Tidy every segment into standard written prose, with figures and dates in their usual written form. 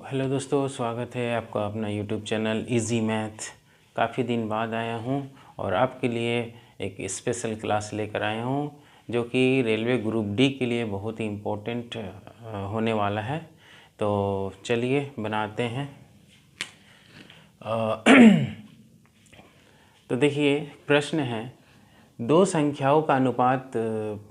Hello दोस्तों, स्वागत है आपका अपना यूट्यूब चैनल इजी मैथ। काफ़ी दिन बाद आया हूँ और आपके लिए एक स्पेशल क्लास लेकर आया हूँ जो कि रेलवे ग्रुप डी के लिए बहुत ही इम्पोर्टेंट होने वाला है। तो चलिए बनाते हैं। तो देखिए, प्रश्न है, दो संख्याओं का अनुपात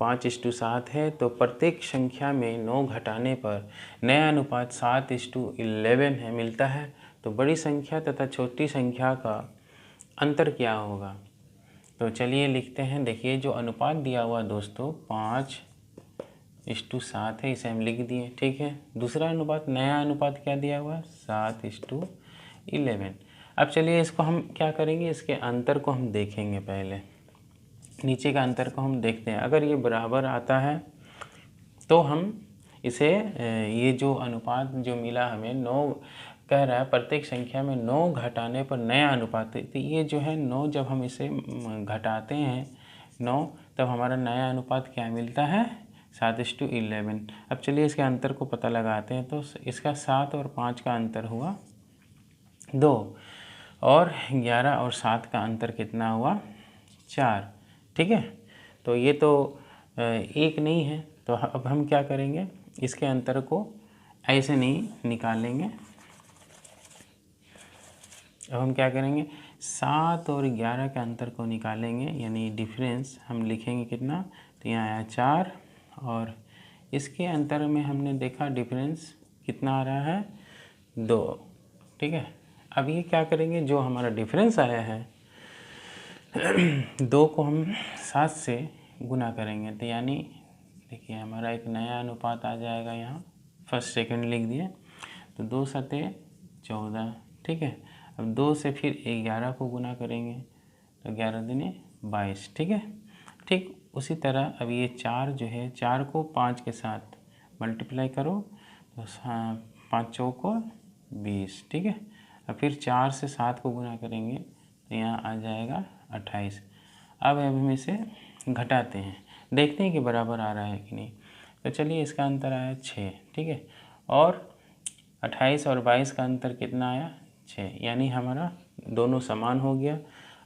5:7 है, तो प्रत्येक संख्या में 9 घटाने पर नया अनुपात 7:11 है मिलता है। तो बड़ी संख्या तथा छोटी संख्या का अंतर क्या होगा? तो चलिए लिखते हैं। देखिए, जो अनुपात दिया हुआ दोस्तों 5:7 है, इसे हम लिख दिए, ठीक है। दूसरा अनुपात, नया अनुपात क्या दिया हुआ? 7:11। अब चलिए इसको हम क्या करेंगे, इसके अंतर को हम देखेंगे। पहले नीचे का अंतर को हम देखते हैं। अगर ये बराबर आता है तो हम इसे ये जो अनुपात जो मिला हमें 9 कह रहा है, प्रत्येक संख्या में 9 घटाने पर नया अनुपात, तो ये जो है 9 जब हम इसे घटाते हैं 9, तब हमारा नया अनुपात क्या मिलता है? 7:11। अब चलिए इसके अंतर को पता लगाते हैं। तो इसका 7 और 5 का अंतर हुआ 2, और 11 और 7 का अंतर कितना हुआ? 4, ठीक है। तो ये तो एक नहीं है, तो अब हम क्या करेंगे, इसके अंतर को ऐसे नहीं निकालेंगे। अब हम क्या करेंगे, 7 और 11 के अंतर को निकालेंगे, यानी डिफरेंस हम लिखेंगे कितना? तो यहाँ आया 4, और इसके अंतर में हमने देखा डिफरेंस कितना आ रहा है? 2, ठीक है। अब ये क्या करेंगे, जो हमारा डिफरेंस आया है 2 को हम 7 से गुना करेंगे, तो यानी देखिए हमारा एक नया अनुपात आ जाएगा। यहाँ फर्स्ट सेकंड लिख दिए, तो 2 7 14, ठीक है। अब 2 से फिर 11 को गुना करेंगे, तो 11 दूनी 22, ठीक है। ठीक उसी तरह अब ये 4 जो है, 4 को 5 के साथ मल्टीप्लाई करो, तो 5 चौको 20, ठीक है। अब फिर 4 से 7 को गुना करेंगे, तो यहाँ आ जाएगा 28। अब हम इसे घटाते हैं, देखते हैं कि बराबर आ रहा है कि नहीं। तो चलिए इसका अंतर आया 6, ठीक है, और 28 और 22 का अंतर कितना आया? 6, यानी हमारा दोनों समान हो गया।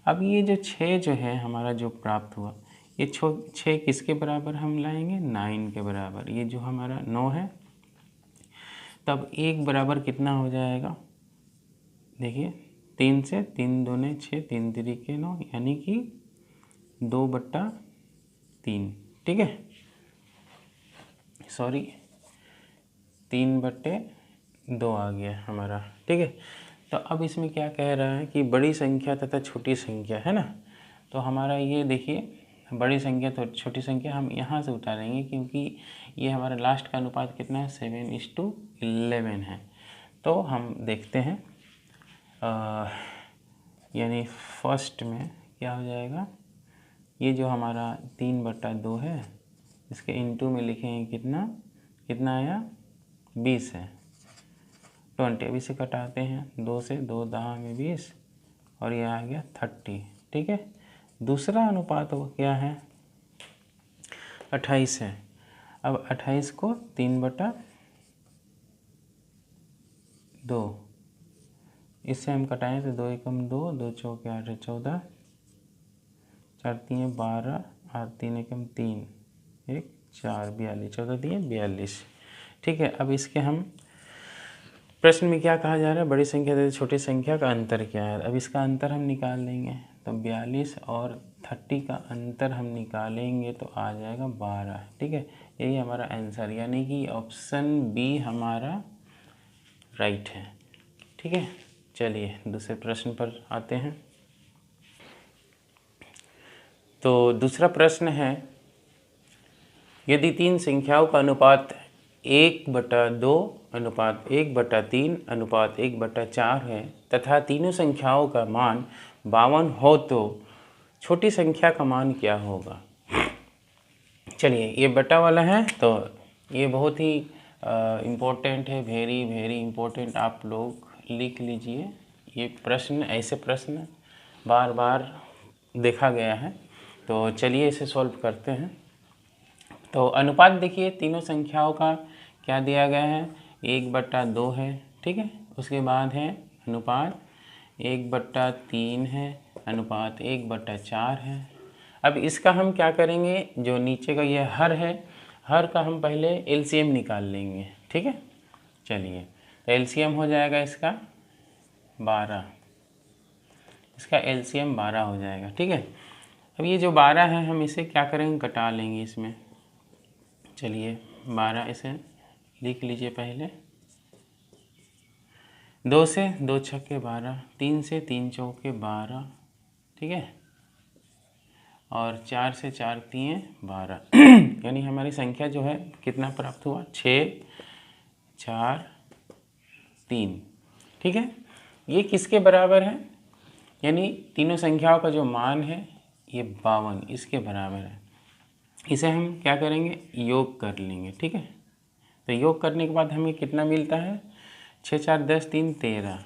अब ये जो 6 जो है हमारा जो प्राप्त हुआ, ये 6 किसके बराबर हम लाएंगे? 9 के बराबर। ये जो हमारा 9 है, तब 1 बराबर कितना हो जाएगा? देखिए 3 से 3 दूने 6, 3 3 9, यानी कि 2/3, ठीक है। सॉरी, 3/2 आ गया हमारा, ठीक है। तो अब इसमें क्या कह रहा है कि बड़ी संख्या तथा छोटी संख्या है ना। तो हमारा ये देखिए, बड़ी संख्या तो छोटी संख्या हम यहाँ से उतारेंगे, क्योंकि ये हमारा लास्ट का अनुपात कितना है? 7:11 है। तो हम देखते हैं, यानी फर्स्ट में क्या हो जाएगा, ये जो हमारा 3/2 है, इसके इनटू में लिखेंगे कितना कितना आया? 20 है, 20। अब इसे कटाते हैं, 2 से 2 10 में 20, और यह आ गया 30, ठीक है। दूसरा अनुपात वो क्या है? 28 है। अब 28 को 3/2, इससे हम कटाएं तो 2 एकम 2, 2 चौके 8 14, 4 3 12, 8 3 एकम 3, 1 4 42, 14 3 42, ठीक है। अब इसके हम प्रश्न में क्या कहा जा रहा है? बड़ी संख्या तथा छोटी संख्या का अंतर क्या है? अब इसका अंतर हम निकाल लेंगे, तो 42 और 30 का अंतर हम निकालेंगे तो आ जाएगा 12, ठीक है। यही हमारा आंसर, यानी कि ऑप्शन बी हमारा राइट है, ठीक है। चलिए दूसरे प्रश्न पर आते हैं। तो दूसरा प्रश्न है, यदि 3 संख्याओं का अनुपात 1/2 अनुपात 1/3 अनुपात 1/4 है तथा तीनों संख्याओं का मान 52 हो, तो छोटी संख्या का मान क्या होगा? चलिए, ये बटा वाला है, तो ये बहुत ही इम्पोर्टेंट है, वेरी वेरी इम्पोर्टेंट। आप लोग लिख लीजिए, ये प्रश्न, ऐसे प्रश्न बार बार देखा गया है। तो चलिए इसे सॉल्व करते हैं। तो अनुपात देखिए, तीनों संख्याओं का क्या दिया गया है? 1/2 है, ठीक है। उसके बाद है अनुपात 1/3 है, अनुपात 1/4 है। अब इसका हम क्या करेंगे, जो नीचे का ये हर है, हर का हम पहले एलसीएम निकाल लेंगे, ठीक है। चलिए, तो एलसीएम हो जाएगा इसका 12, इसका एलसीएम 12 हो जाएगा, ठीक है। अब ये जो 12 है हम इसे क्या करेंगे, कटा लेंगे इसमें। चलिए 12 इसे लिख लीजिए पहले। 2 से 2 छक्के 12, 3 से 3 चौके 12, ठीक है, और 4 से 4 तिये 12 यानी हमारी संख्या जो है कितना प्राप्त हुआ, 6 4 3, ठीक है। ये किसके बराबर है, यानी तीनों संख्याओं का जो मान है ये 52 इसके बराबर है। इसे हम क्या करेंगे, योग कर लेंगे, ठीक है। तो योग करने के बाद हमें कितना मिलता है, 6 4 10 3 13,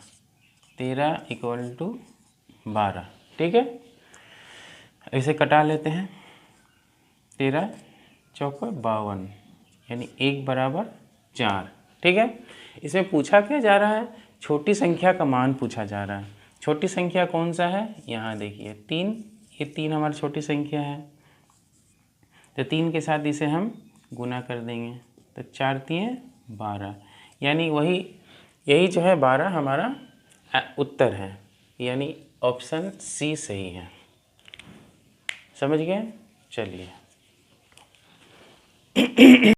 13 = 12, ठीक है। इसे कटा लेते हैं, 13 चौका 52 यानी 1/4, ठीक है। इसमें पूछा क्या जा रहा है, छोटी संख्या का मान पूछा जा रहा है। छोटी संख्या कौन सा है, यहाँ देखिए 3, ये 3 हमारी छोटी संख्या है, तो 3 के साथ इसे हम गुना कर देंगे, तो 4 तिये 12, यानी यही जो है 12 हमारा उत्तर है, यानी ऑप्शन सी सही है। समझ गए, चलिए